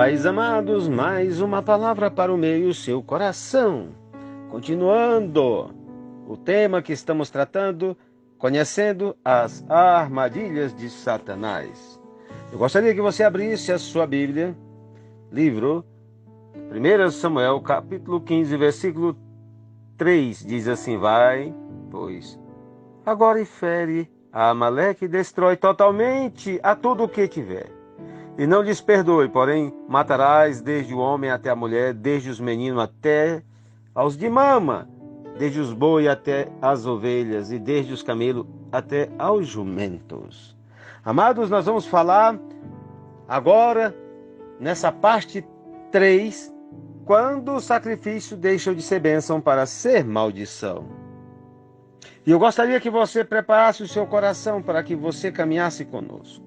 Pais amados, mais uma palavra para o meio do seu coração. Continuando o tema que estamos tratando, conhecendo as armadilhas de Satanás. Eu gostaria que você abrisse a sua Bíblia, livro 1 Samuel, capítulo 15, versículo 3, diz assim: vai, pois, agora e fere a Amaleque e destrói totalmente a tudo o que tiver. E não lhes perdoe, porém matarás desde o homem até a mulher, desde os meninos até aos de mama, desde os bois até as ovelhas, e desde os camelos até aos jumentos. Amados, nós vamos falar agora, nessa parte 3, quando o sacrifício deixa de ser bênção para ser maldição. E eu gostaria que você preparasse o seu coração para que você caminhasse conosco.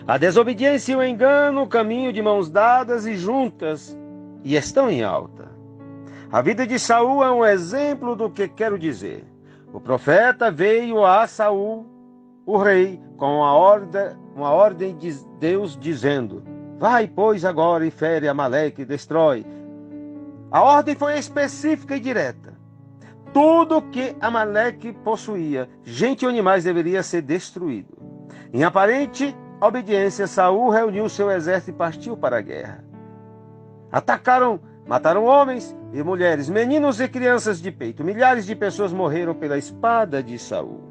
A desobediência e o engano caminham de mãos dadas e juntas, e estão em alta. A vida de Saul é um exemplo do que quero dizer. O profeta veio a Saul, o rei, com uma ordem de Deus dizendo: vai, pois, agora e fere Amaleque e destrói. A ordem foi específica e direta. Tudo que Amaleque possuía, gente e animais, deveria ser destruído. Em aparente obediência, Saul reuniu seu exército e partiu para a guerra. Atacaram, mataram homens e mulheres, meninos e crianças de peito. Milhares de pessoas morreram pela espada de Saul.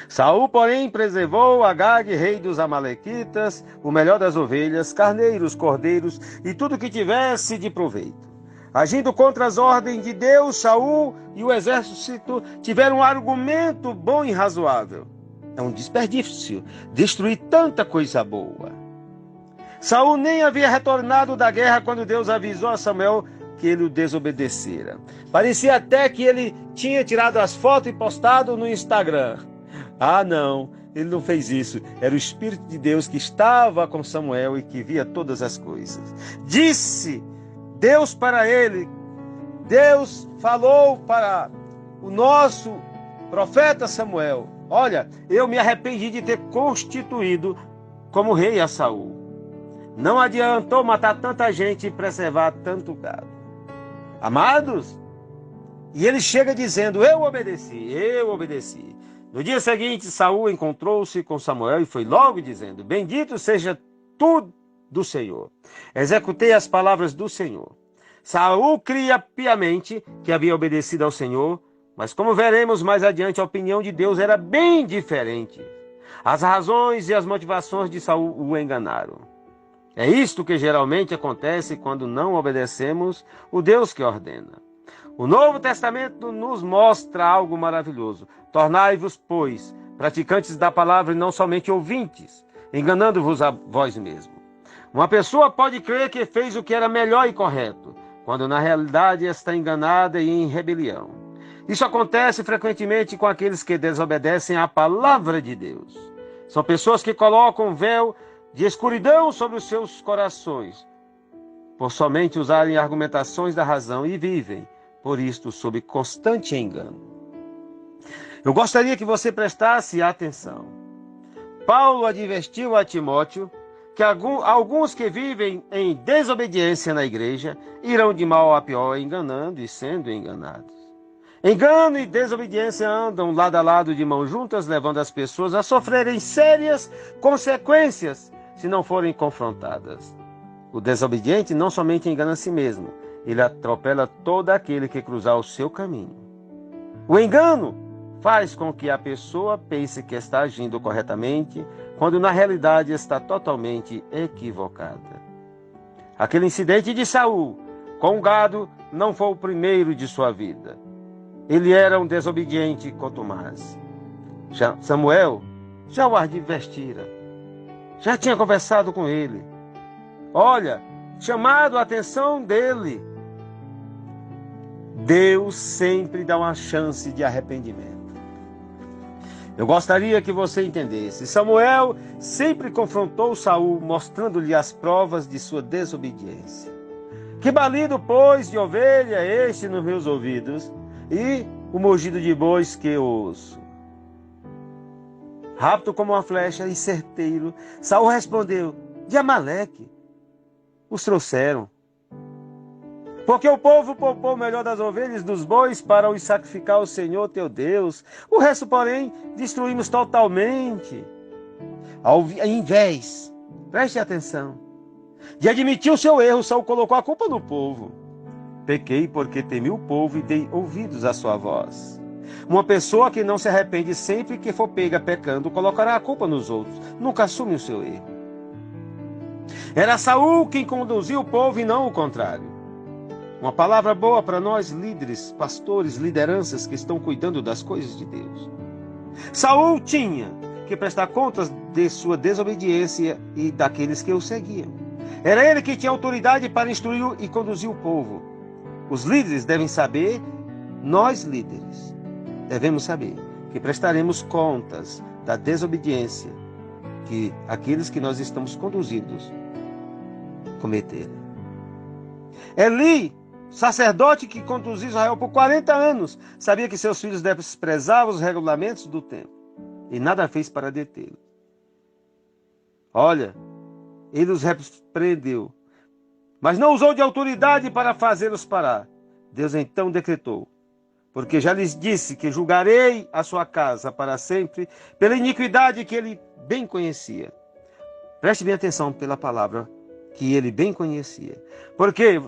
Saul, porém, preservou Agag, rei dos amalequitas, o melhor das ovelhas, carneiros, cordeiros e tudo que tivesse de proveito. Agindo contra as ordens de Deus, Saul e o exército tiveram um argumento bom e razoável. É um desperdício destruir tanta coisa boa. Saul nem havia retornado da guerra quando Deus avisou a Samuel que ele o desobedecera. Parecia até que ele tinha tirado as fotos e postado no Instagram. Ah, não, ele não fez isso. Era o Espírito de Deus que estava com Samuel e que via todas as coisas. Disse Deus para ele, Deus falou para o nosso profeta Samuel: olha, eu me arrependi de ter constituído como rei a Saul. Não adiantou matar tanta gente e preservar tanto gado. Amados, e ele chega dizendo: eu obedeci. No dia seguinte, Saul encontrou-se com Samuel e foi logo dizendo: bendito seja tu do Senhor. Executei as palavras do Senhor. Saul cria piamente que havia obedecido ao Senhor, mas como veremos mais adiante, a opinião de Deus era bem diferente. As razões e as motivações de Saul o enganaram. É isto que geralmente acontece quando não obedecemos o Deus que ordena. O Novo Testamento nos mostra algo maravilhoso. Tornai-vos, pois, praticantes da palavra e não somente ouvintes, enganando-vos a vós mesmos. Uma pessoa pode crer que fez o que era melhor e correto, quando na realidade está enganada e em rebelião. Isso acontece frequentemente com aqueles que desobedecem à palavra de Deus. São pessoas que colocam um véu de escuridão sobre os seus corações, por somente usarem argumentações da razão, e vivem, por isto, sob constante engano. Eu gostaria que você prestasse atenção. Paulo advertiu a Timóteo que alguns que vivem em desobediência na igreja irão de mal a pior, enganando e sendo enganados. Engano e desobediência andam lado a lado, de mãos juntas, levando as pessoas a sofrerem sérias consequências se não forem confrontadas. O desobediente não somente engana a si mesmo, ele atropela todo aquele que cruzar o seu caminho. O engano faz com que a pessoa pense que está agindo corretamente, quando na realidade está totalmente equivocada. Aquele incidente de Saul com o gado não foi o primeiro de sua vida. Ele era um desobediente contumaz. Samuel já o advertira, já tinha conversado com ele. Olha, chamado a atenção dele. Deus sempre dá uma chance de arrependimento. Eu gostaria que você entendesse. Samuel sempre confrontou Saul, mostrando-lhe as provas de sua desobediência. Que balido, pois, de ovelha é este nos meus ouvidos, e o mugido de bois que eu ouço? Rápido como uma flecha e certeiro, Saul respondeu: de Amaleque os trouxeram. Porque o povo poupou o melhor das ovelhas e dos bois para os sacrificar ao Senhor teu Deus. O resto, porém, destruímos totalmente. Ao invés, preste atenção, de admitir o seu erro, Saul colocou a culpa no povo. Pequei porque temi o povo e dei ouvidos à sua voz. Uma pessoa que não se arrepende sempre que for pega pecando, colocará a culpa nos outros. Nunca assume o seu erro. Era Saul quem conduziu o povo e não o contrário. Uma palavra boa para nós líderes, pastores, lideranças que estão cuidando das coisas de Deus. Saul tinha que prestar contas de sua desobediência e daqueles que o seguiam. Era ele que tinha autoridade para instruir e conduzir o povo. Os líderes devem saber, nós líderes devemos saber que prestaremos contas da desobediência que aqueles que nós estamos conduzindo cometeram. Eli, sacerdote que conduziu Israel por 40 anos, sabia que seus filhos desprezavam os regulamentos do templo e nada fez para detê-lo. Olha, ele os repreendeu, mas não usou de autoridade para fazê-los parar. Deus então decretou: porque já lhes disse que julgarei a sua casa para sempre pela iniquidade que ele bem conhecia. Preste bem atenção pela palavra que ele bem conhecia. Porque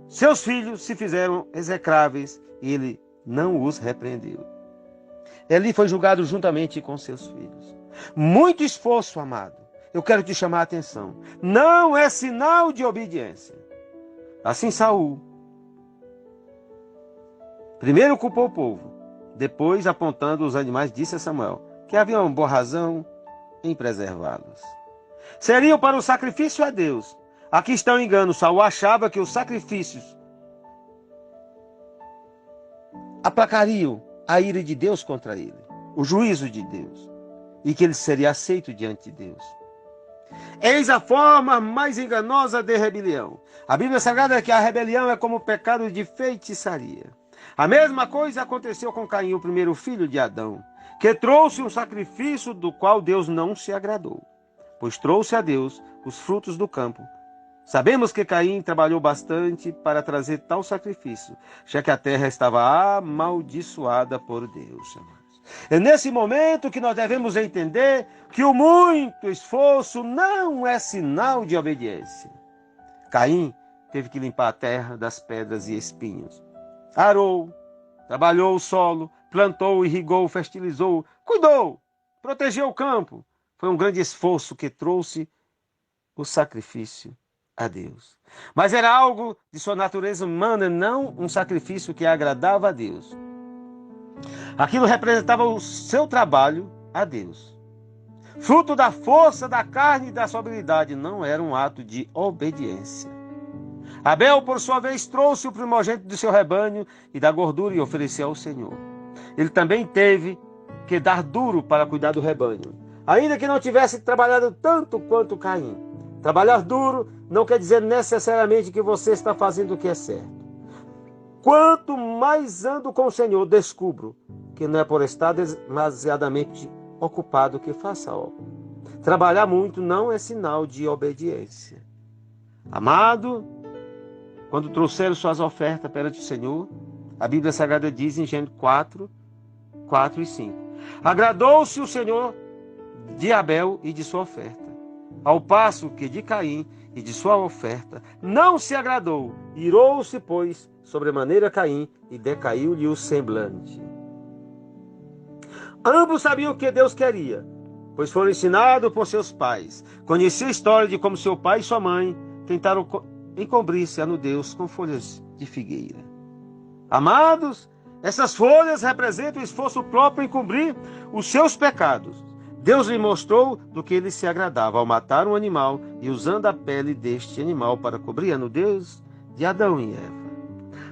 seus filhos se fizeram execráveis e ele não os repreendeu. Eli foi julgado juntamente com seus filhos. Muito esforço, amado. Eu quero te chamar a atenção. Não é sinal de obediência. Assim Saul primeiro culpou o povo, depois apontando os animais, disse a Samuel que havia uma boa razão em preservá-los. Seriam para o sacrifício a Deus. Aqui está o engano. Saul achava que os sacrifícios aplacariam a ira de Deus contra ele, o juízo de Deus, e que ele seria aceito diante de Deus. Eis a forma mais enganosa de rebelião. A Bíblia Sagrada é que a rebelião é como o pecado de feitiçaria. A mesma coisa aconteceu com Caim, o primeiro filho de Adão, que trouxe um sacrifício do qual Deus não se agradou, pois trouxe a Deus os frutos do campo. Sabemos que Caim trabalhou bastante para trazer tal sacrifício, já que a terra estava amaldiçoada por Deus. É nesse momento que nós devemos entender que o muito esforço não é sinal de obediência. Caim teve que limpar a terra das pedras e espinhos. Arou, trabalhou o solo, plantou, irrigou, fertilizou, cuidou, protegeu o campo. Foi um grande esforço que trouxe o sacrifício a Deus. Mas era algo de sua natureza humana, não um sacrifício que agradava a Deus. Aquilo representava o seu trabalho a Deus. Fruto da força da carne e da sua habilidade, não era um ato de obediência. Abel, por sua vez, trouxe o primogênito do seu rebanho e da gordura e ofereceu ao Senhor. Ele também teve que dar duro para cuidar do rebanho, ainda que não tivesse trabalhado tanto quanto Caim. Trabalhar duro não quer dizer necessariamente que você está fazendo o que é certo. Quanto mais ando com o Senhor, descubro que não é por estar demasiadamente ocupado que faça a obra. Trabalhar muito não é sinal de obediência. Amado, quando trouxeram suas ofertas perante o Senhor, a Bíblia Sagrada diz em Gênesis 4 e 5. Agradou-se o Senhor de Abel e de sua oferta, ao passo que de Caim e de sua oferta não se agradou. Irou-se, pois, sobremaneira Caim, e decaiu-lhe o semblante. Ambos sabiam o que Deus queria, pois foram ensinados por seus pais. Conheciam a história de como seu pai e sua mãe tentaram encobrir-se a Deus com folhas de figueira. Amados, essas folhas representam o esforço próprio em cobrir os seus pecados. Deus lhe mostrou do que ele se agradava ao matar um animal e usando a pele deste animal para cobrir a nudez de Adão e Eva.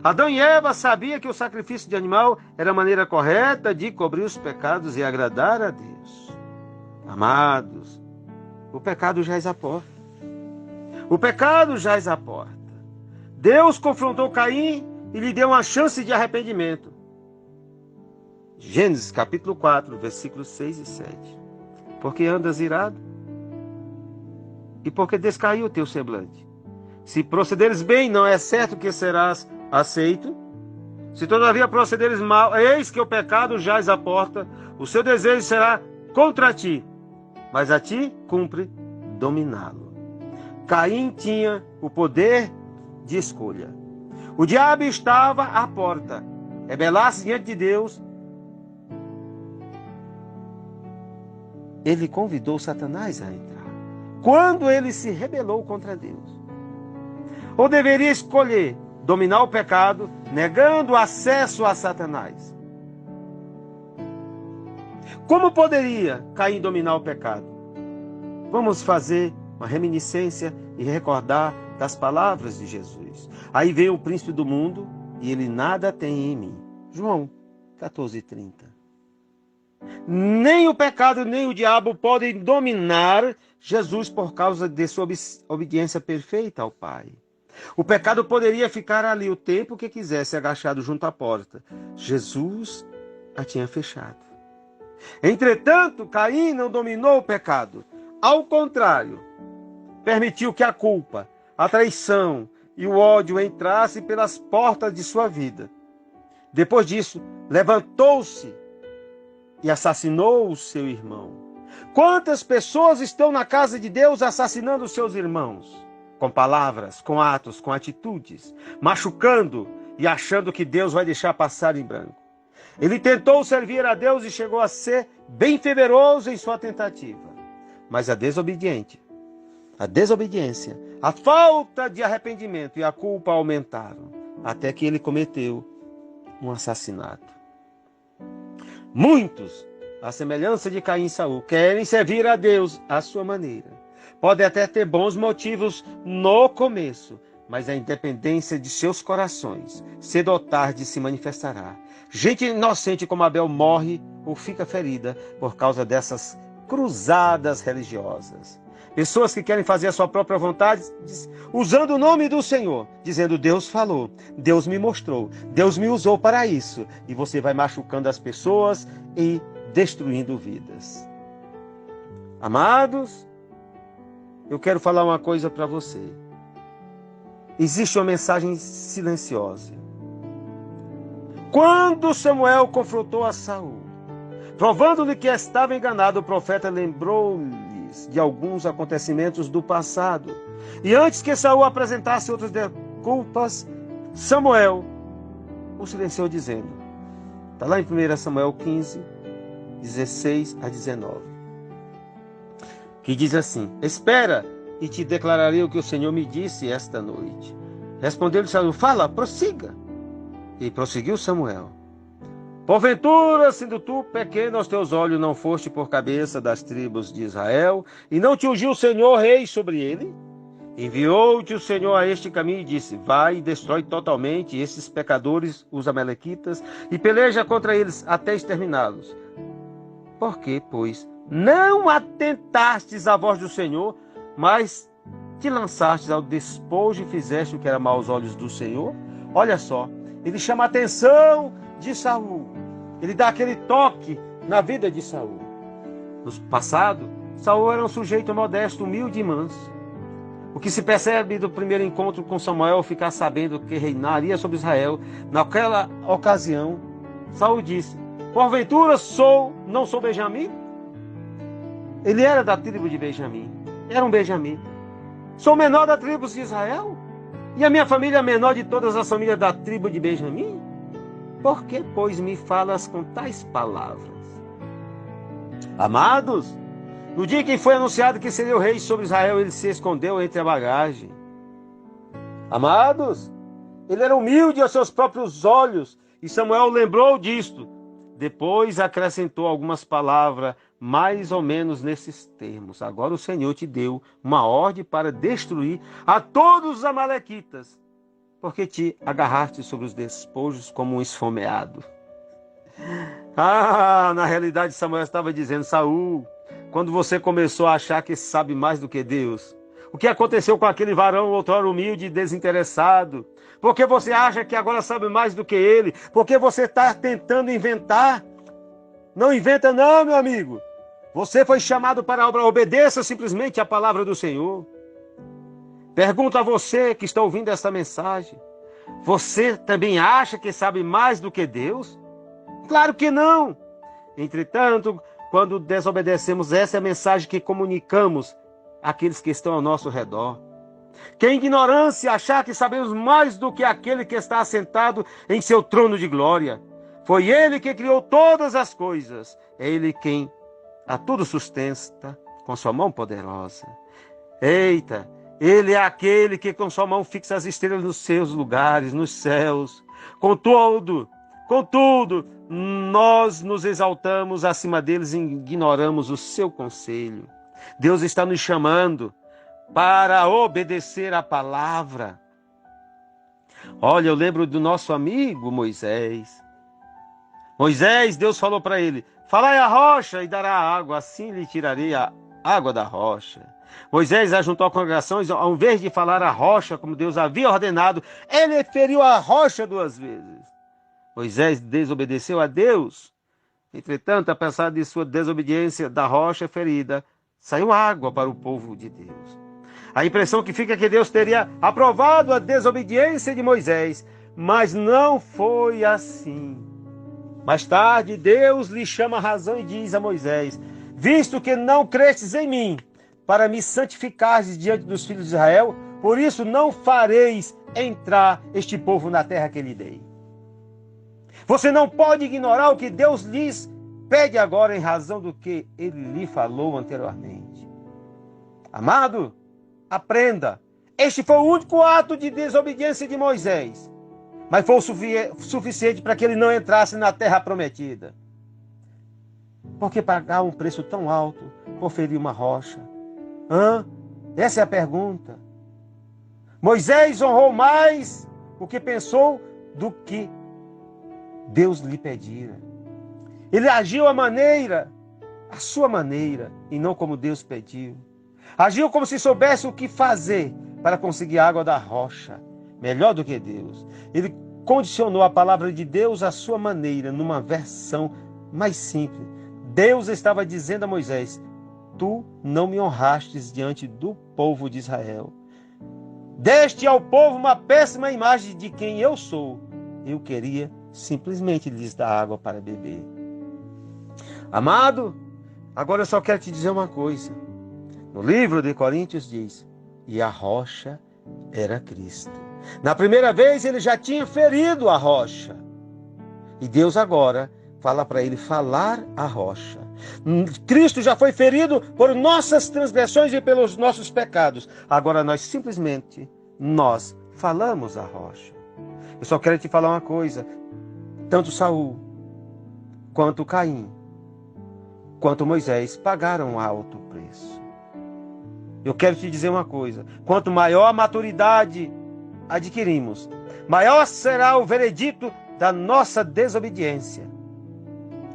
Adão e Eva sabiam que o sacrifício de animal era a maneira correta de cobrir os pecados e agradar a Deus. Amados, o pecado jaz à porta. O pecado jaz à porta. Deus confrontou Caim e lhe deu uma chance de arrependimento. Gênesis capítulo 4, versículos 6 e 7. Porque andas irado? e porque descaiu o teu semblante. Se procederes bem, não é certo que serás aceito? Se todavia procederes mal, eis que o pecado jaz à porta, o seu desejo será contra ti, mas a ti cumpre dominá-lo. Caim tinha o poder de escolha. O diabo estava à porta. Rebelar-se diante de Deus. Ele convidou Satanás a entrar. Quando ele se rebelou contra Deus. Ou deveria escolher dominar o pecado, negando acesso a Satanás. Como poderia Caim dominar o pecado? Vamos fazer uma reminiscência e recordar das palavras de Jesus. Aí veio o príncipe do mundo e ele nada tem em mim. João 14:30. Nem o pecado nem o diabo podem dominar Jesus por causa de sua obediência perfeita ao Pai. O pecado poderia ficar ali o tempo que quisesse, agachado junto à porta. Jesus a tinha fechado. Entretanto, Caim não dominou o pecado. Ao contrário, permitiu que a culpa, a traição e o ódio entrassem pelas portas de sua vida. Depois disso, levantou-se e assassinou o seu irmão. Quantas pessoas estão na casa de Deus assassinando os seus irmãos? Com palavras, com atos, com atitudes, machucando e achando que Deus vai deixar passar em branco. Ele tentou servir a Deus e chegou a ser bem fervoroso em sua tentativa. Mas a desobediência, a falta de arrependimento e a culpa aumentaram, até que ele cometeu um assassinato. Muitos, à semelhança de Caim e Saul, querem servir a Deus à sua maneira. Podem até ter bons motivos no começo, mas a independência de seus corações, cedo ou tarde, se manifestará. Gente inocente como Abel morre ou fica ferida por causa dessas cruzadas religiosas. Pessoas que querem fazer a sua própria vontade, usando o nome do Senhor, dizendo: Deus falou, Deus me mostrou, Deus me usou para isso. E você vai machucando as pessoas e destruindo vidas. Amados, eu quero falar uma coisa para você. Existe uma mensagem silenciosa. Quando Samuel confrontou a Saul, provando-lhe que estava enganado, o profeta lembrou-lhes de alguns acontecimentos do passado. E antes que Saul apresentasse outras desculpas, Samuel o silenciou dizendo, está lá em 1 Samuel 15, 16 a 19, que diz assim: espera e te declararei o que o Senhor me disse esta noite. Respondeu-lhe Saul: fala, prossiga. E prosseguiu Samuel: porventura, sendo tu pequeno aos teus olhos, não foste por cabeça das tribos de Israel, e não te ungiu o Senhor rei sobre ele? Enviou-te o Senhor a este caminho e disse: vai e destrói totalmente esses pecadores, os amalequitas, e peleja contra eles até exterminá-los. Por que, pois, não atentastes à voz do Senhor, mas te lançastes ao despojo e fizeste o que era mau aos olhos do Senhor? Olha só, ele chama a atenção de Saul. Ele dá aquele toque na vida de Saul. No passado, Saul era um sujeito modesto, humilde e manso. O que se percebe do primeiro encontro com Samuel, ficar sabendo que reinaria sobre Israel, naquela ocasião, Saul disse: porventura não sou Benjamim? Ele era da tribo de Benjamim. Era um Benjamim. Sou o menor da tribo de Israel? E a minha família é a menor de todas as famílias da tribo de Benjamim? Por que, pois, me falas com tais palavras? Amados, no dia que foi anunciado que seria o rei sobre Israel, ele se escondeu entre a bagagem. Amados, ele era humilde aos seus próprios olhos, e Samuel lembrou disto. Depois acrescentou algumas palavras, mais ou menos nesses termos: agora o Senhor te deu uma ordem para destruir a todos os amalequitas, porque te agarraste sobre os despojos como um esfomeado. Na realidade Samuel estava dizendo: Saul, quando você começou a achar que sabe mais do que Deus, o que aconteceu com aquele varão outrora humilde e desinteressado? Porque você acha que agora sabe mais do que ele? Porque você está tentando inventar? Não inventa não, meu amigo. Você foi chamado para a obra. Obedeça simplesmente a palavra do Senhor. Pergunto a você que está ouvindo esta mensagem. Você também acha que sabe mais do que Deus? Claro que não! Entretanto, quando desobedecemos, essa é a mensagem que comunicamos àqueles que estão ao nosso redor. Que a ignorância achar que sabemos mais do que aquele que está assentado em seu trono de glória. Foi Ele que criou todas as coisas. É Ele quem a tudo sustenta com sua mão poderosa. Eita! Ele é aquele que com sua mão fixa as estrelas nos seus lugares, nos céus. Contudo, nós nos exaltamos acima deles e ignoramos o seu conselho. Deus está nos chamando para obedecer a palavra. Olha, eu lembro do nosso amigo Moisés. Moisés, Deus falou para ele, falai à rocha e dará água, assim lhe tirarei a água da rocha. Moisés ajuntou a congregação, ao invés de falar à rocha, como Deus havia ordenado, ele feriu a rocha 2 vezes. Moisés desobedeceu a Deus. Entretanto, apesar de sua desobediência, da rocha ferida, saiu água para o povo de Deus. A impressão que fica é que Deus teria aprovado a desobediência de Moisés, mas não foi assim. Mais tarde, Deus lhe chama a razão e diz a Moisés, visto que não crestes em mim, para me santificares diante dos filhos de Israel, por isso não fareis entrar este povo na terra que lhe dei. Você não pode ignorar o que Deus lhes pede agora em razão do que ele lhe falou anteriormente. Amado, aprenda. Este foi o único ato de desobediência de Moisés, mas foi o suficiente para que ele não entrasse na terra prometida. Por que pagar um preço tão alto por ferir uma rocha? Essa é a pergunta. Moisés honrou mais o que pensou do que Deus lhe pedira. Ele agiu a sua maneira, e não como Deus pediu. Agiu como se soubesse o que fazer para conseguir a água da rocha, melhor do que Deus. Ele condicionou a palavra de Deus à sua maneira, numa versão mais simples. Deus estava dizendo a Moisés, tu não me honrastes diante do povo de Israel. Deste ao povo uma péssima imagem de quem eu sou. Eu queria simplesmente lhes dar água para beber. Amado, agora eu só quero te dizer uma coisa. No livro de Coríntios diz, e a rocha era Cristo. Na primeira vez ele já tinha ferido a rocha. E Deus agora fala para ele falar a rocha. Cristo já foi ferido por nossas transgressões e pelos nossos pecados. Agora nós falamos a rocha. Eu só quero te falar uma coisa. Tanto Saul, quanto Caim, quanto Moisés pagaram um alto preço. Eu quero te dizer uma coisa. Quanto maior a maturidade adquirimos, maior será o veredito da nossa desobediência.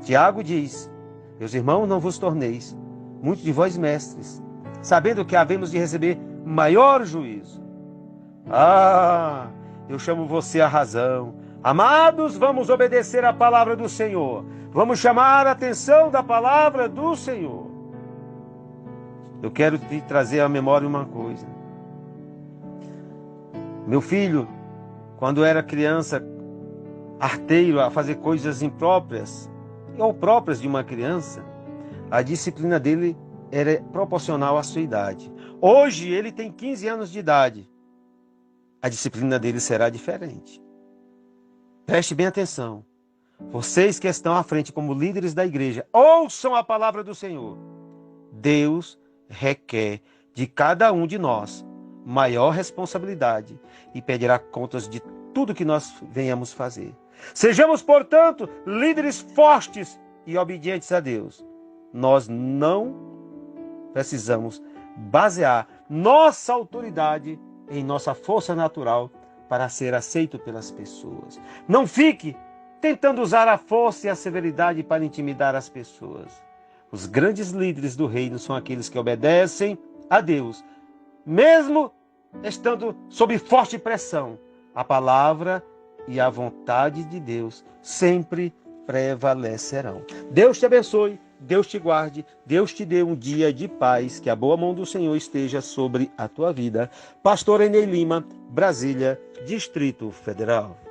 Tiago diz, meus irmãos, não vos torneis, muitos de vós mestres, sabendo que havemos de receber maior juízo. Eu chamo você à razão. Amados, vamos obedecer a palavra do Senhor. Vamos chamar a atenção da palavra do Senhor. Eu quero te trazer à memória uma coisa. Meu filho, quando era criança, arteiro a fazer coisas impróprias, ou próprias de uma criança, a disciplina dele era proporcional à sua idade. Hoje ele tem 15 anos de idade. A disciplina dele será diferente. Preste bem atenção. Vocês que estão à frente como líderes da igreja, ouçam a palavra do Senhor. Deus requer de cada um de nós maior responsabilidade e pedirá contas de tudo que nós venhamos fazer. Sejamos, portanto, líderes fortes e obedientes a Deus. Nós não precisamos basear nossa autoridade em nossa força natural para ser aceito pelas pessoas. Não fique tentando usar a força e a severidade para intimidar as pessoas. Os grandes líderes do reino são aqueles que obedecem a Deus, mesmo estando sob forte pressão. A palavra e a vontade de Deus sempre prevalecerão. Deus te abençoe Deus te guarde, Deus te dê um dia de paz, que a boa mão do Senhor esteja sobre a tua vida. Pastor Enei Lima, Brasília, Distrito Federal.